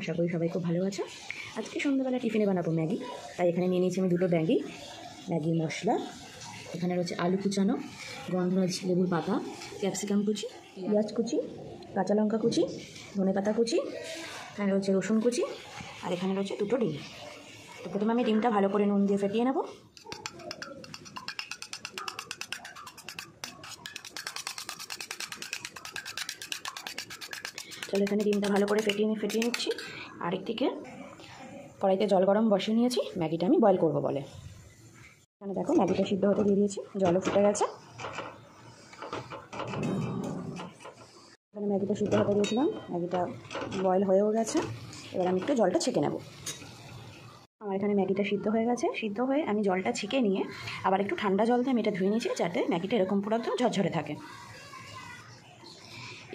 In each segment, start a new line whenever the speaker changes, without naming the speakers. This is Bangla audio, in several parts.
আশা করি সবাই খুব ভালো আছে। আজকে সন্ধ্যাবেলা টিফিনে বানাবো ম্যাগি, তাই এখানে নিয়ে নিয়েছি আমি দুটো ম্যাগি মশলা। এখানে রয়েছে আলু কুচানো, গন্ধরাজ লেবুর পাতা, ক্যাপসিকাম কুচি, পেঁয়াজ কুচি, কাঁচা লঙ্কা কুচি, ধনেপাতা কুচি, এখানে রয়েছে রসুন কুচি, আর এখানে রয়েছে দুটো ডিম। তো প্রথমে আমি ডিমটা ভালো করে নুন দিয়ে ফেটিয়ে নেব। চলো এখানে ডিমটা ভালো করে ফেটিয়ে নিচ্ছি। আরেকদিকে কড়াইতে জল গরম বসিয়ে নিয়েছি, ম্যাগিটা আমি বয়েল করবো বলে। এখানে দেখো ম্যাগিটা সিদ্ধ হতে দিয়ে দিয়েছি, জলও ফুটে গেছে। এখানে ম্যাগিটা সিদ্ধ হতে দিয়েছিলাম, ম্যাগিটা বয়েল হয়েও গেছে। এবার আমি একটু জলটা ছেঁকে নেব। আমার এখানে ম্যাগিটা সিদ্ধ হয়ে গেছে। সিদ্ধ হয়ে আমি জলটা ছেঁকে নিয়ে আবার একটু ঠান্ডা জল দিয়ে আমি এটা ধুয়ে নিয়েছি, যাতে ম্যাগিটা এরকম পুরো একদম ঝরঝরে থাকে।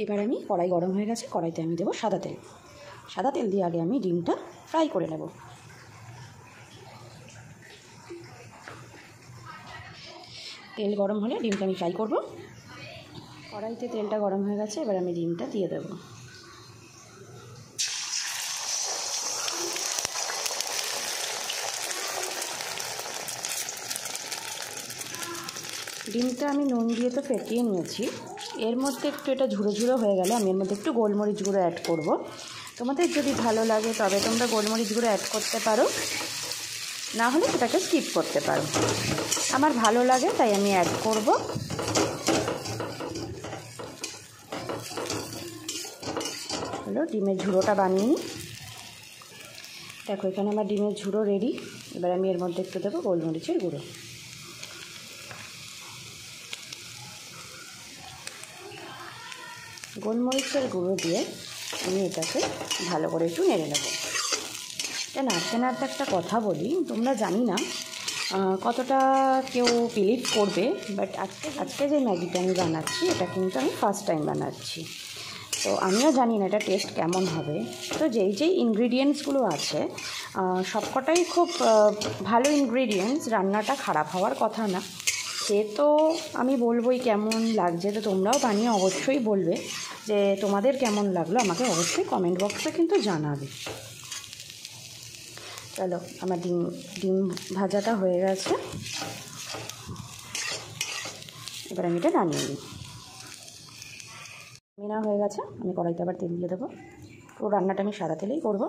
এবার আমি কড়াই গরম হয়ে গেছে, কড়াইতে আমি দেবো সাদা তেল। সাদা তেল দিয়ে আগে আমি ডিমটা ফ্রাই করে নেব। তেল গরম হলে ডিমটা আমি ফ্রাই করব। কড়াইতে তেলটা গরম হয়ে গেছে, এবার আমি ডিমটা দিয়ে দেব। ডিমটা আমি নুন দিয়ে তো ফেটিয়ে নিয়েছি। এর মধ্যে একটু এটা ঝুড়ো ঝুড়ো হয়ে গেলে আমি এর মধ্যে একটু গোলমরিচ গুঁড়ো অ্যাড করব। তোমাদের যদি ভালো লাগে তবে তোমরা গোলমরিচ গুঁড়ো অ্যাড করতে পারো, না হলে সেটাকে স্কিপ করতে পারো। আমার ভালো লাগে তাই আমি অ্যাড করব। হলো ডিমের ঝুড়োটা বানিয়ে নিই। দেখো এখানে আমার ডিমের ঝুড়ো রেডি। এবার আমি এর মধ্যে একটু দেবো গোলমরিচের গুঁড়ো। গোলমরিচের গুঁড়ো দিয়ে আমি এটাকে ভালো করে একটু নেড়ে নেব। এটা নাড়তে নাড়তে একটা কথা বলি, তোমরা জানি না কতটা কেউ বিলিভ করবে, বাট আজকে যে ম্যাগিটা আমি বানাচ্ছি এটা কিন্তু আমি ফার্স্ট টাইম বানাচ্ছি। তো আমিও জানি না এটা টেস্ট কেমন হবে। তো যেই ইনগ্রিডিয়েন্টসগুলো আছে সবকটাই খুব ভালো ইনগ্রিডিয়েন্টস, রান্নাটা খারাপ হওয়ার কথা না। সে তো আমি বলবোই কেমন লাগছে, তো তোমরাও বানিয়ে অবশ্যই বলবে যে তোমাদের কেমন লাগলো, আমাকে অবশ্যই কমেন্ট বক্সে কিন্তু জানাবে। চলো আমার ডিম ভাজাটা হয়ে গেছে, এবার আমি এটা নামিয়ে নিই। মিনা হয়ে গেছে, আমি কড়াইতে আবার তেল দিয়ে দেবো। পুরো রান্নাটা আমি সাদা তেলেই করবো।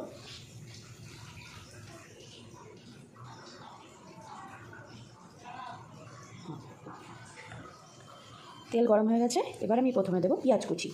তেল গরম হয়ে গেছে, এবার আমি প্রথমে দেবো পেঁয়াজ কুচি।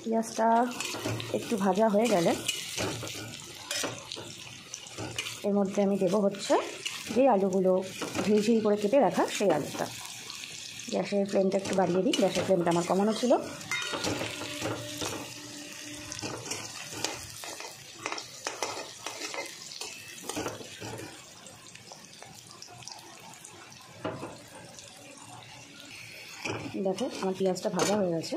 পেঁয়াজটা একটু ভাজা হয়ে গেলে এর মধ্যে আমি দেবো হচ্ছে যে আলুগুলো ঝিরি করে কেটে রাখা সেই আলুটা। গ্যাসের ফ্লেমটা একটু বাড়িয়ে দিই, গ্যাসের ফ্লেমটা আমার কমানো ছিল। দেখো আমার পেঁয়াজটা ভাজা হয়ে গেছে,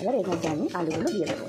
এবার এর মধ্যে আমি আলুগুলো দিয়ে দেবো।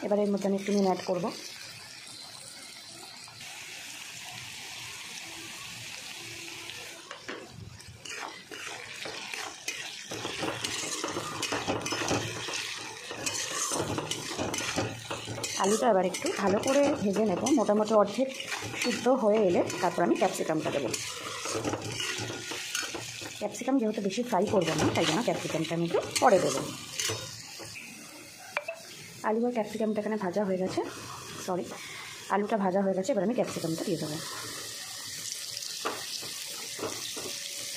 এবার এর মধ্যে আমি একটু নুন অ্যাড করবো। আলুটা এবার একটু ভালো করে ভেজে নেব, মোটামুটি অর্ধেক সিদ্ধ হয়ে এলে তারপর আমি ক্যাপসিকামটা দেবো। ক্যাপসিকাম যেহেতু বেশি ফ্রাই করবো না, তাই জন্য ক্যাপসিকামটা আমি একটু পরে দেবো। আলু আর ক্যাপসিকামটা এখানে ভাজা হয়ে গেছে, আলুটা ভাজা হয়ে গেছে, এবার আমি ক্যাপসিকামটা দিয়ে দেবো।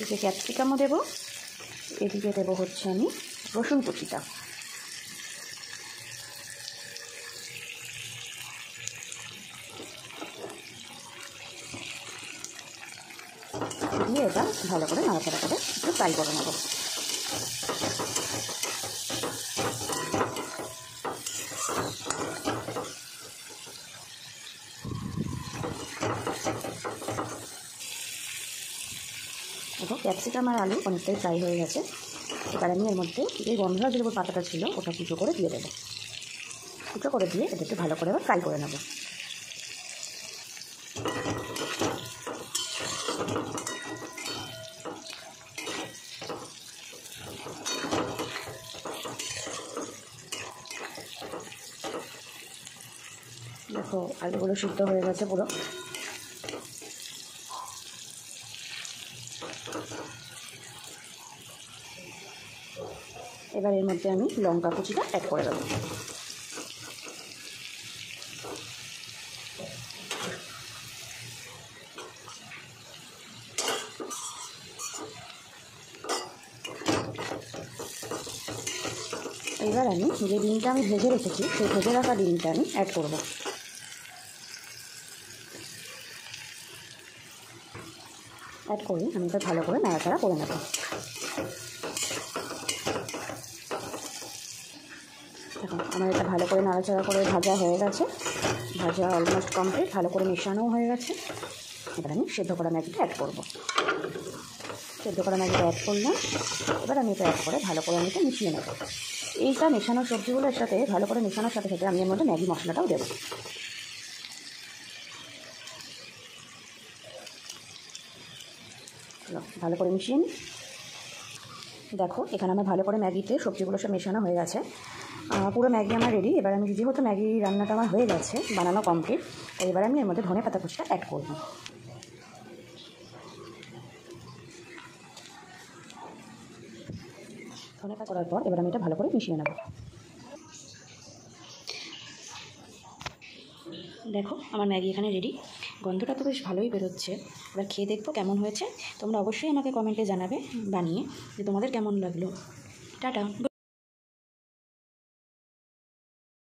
এদিকে ক্যাপসিকামও দেবো, এদিকে দেবো হচ্ছে আমি রসুন কুচিটা। দিয়ে এটা ভালো করে নাড়াচাড়া করে একটু ফ্রাই করে নেবো। দেখো ক্যাপসিকাম আর আলু অনেকটাই ফ্রাই হয়ে গেছে। এবার আমি এর মধ্যে যে গন্ধরাজ লেবুর পাতাটা ছিল ওটা কুচো করে দিয়ে দেবো। কুচো করে দিয়ে এটা একটু ভালো করে আবার ফ্রাই করে নেবো। দেখো আলুগুলো সিদ্ধ হয়ে গেছে পুরো। এবার এর মধ্যে আমি লঙ্কা কুচিটা অ্যাড করে দেবো। এবার আমি যে ডিমটা আমি ভেজে রেখেছি সেই ভেজে রাখা ডিমটা আমি অ্যাড করব। অ্যাড করে আমি এটা ভালো করে নাড়াচাড়া করে নেব। দেখো আমার এটা ভালো করে নাড়াচাড়া করে ভাজা হয়ে গেছে, ভাজা অলমোস্ট কমপ্লিট, ভালো করে মেশানোও হয়ে গেছে। এবার আমি সেদ্ধ করা ম্যাগিটা অ্যাড করব। সেদ্ধ করা ম্যাগিটা অ্যাড করলাম। এবার আমি এটা অ্যাড করে ভালো করে আমি এটা মিশিয়ে নেব। এইটা মেশানো সবজিগুলোর সাথে ভালো করে মেশানোর সাথে সাথে আমি এর মধ্যে ম্যাগি মশলাটাও দেবো। ভালো করে মিশিয়ে নিই। দেখো এখানে আমার ভালো করে ম্যাগিতে সবজিগুলো সব মেশানো হয়ে গেছে, পুরো ম্যাগি আমার রেডি। এবার আমি যেহেতু ম্যাগি রান্নাটা আমার হয়ে গেছে, বানানো কমপ্লিট, এবার আমি এর মধ্যে ধনে পাতা কুচিটা অ্যাড করব। ধনে পাতা করার পর এবার আমি এটা ভালো করে মিশিয়ে নেব। দেখো আমার ম্যাগি এখানে রেডি, গন্ধটা তো বেশ ভালোই বেরোচ্ছে। এবার খেয়ে দেখবো কেমন হয়েছে। তোমরা অবশ্যই আমাকে কমেন্টে জানাবে বানিয়ে যে তোমাদের কেমন লাগলো। টাটা।